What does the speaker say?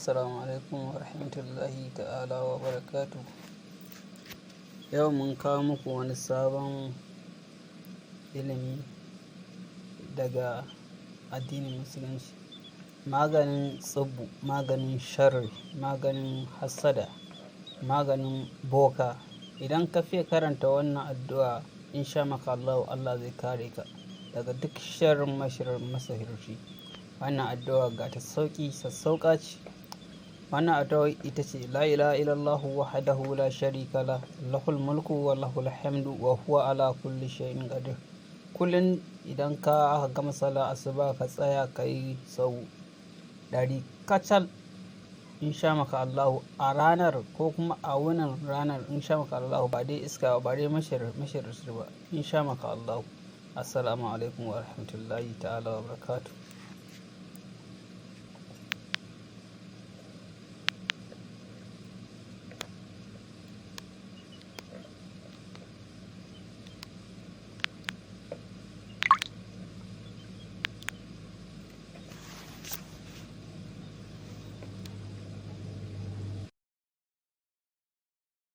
Assalamu alaikum wa rahmatullahi ta'ala wa barakatu. Yau mun kawo muku wani sabon ilimi daga addinin musulunci. Maganin tsibbu, maganin sharri, maganin hassada, maganin boka. Idan ka fiye karanta wannan addu'a, insha maka Allah zai kare ka daga duk sharrin masahirci. Wannan addu'a ga ta sassauƙa ce. Wannan addu'a ita ce la ilaha illallah wahdahu la sharika la, lahul mulku wa lahul hamdu wa huwa ala kulli shay'in qadir. Kullum idan ka gama sallar asuba ka tsaya ka yi sau 100 kacal, insha maka Allah a ranar ko kuma a wannan ranar, insha maka Allah ba dai iska ba dai mashirar ba, insha maka Allah. Assalamu alaikum wa rahmatullahi ta'ala wa barakatuh.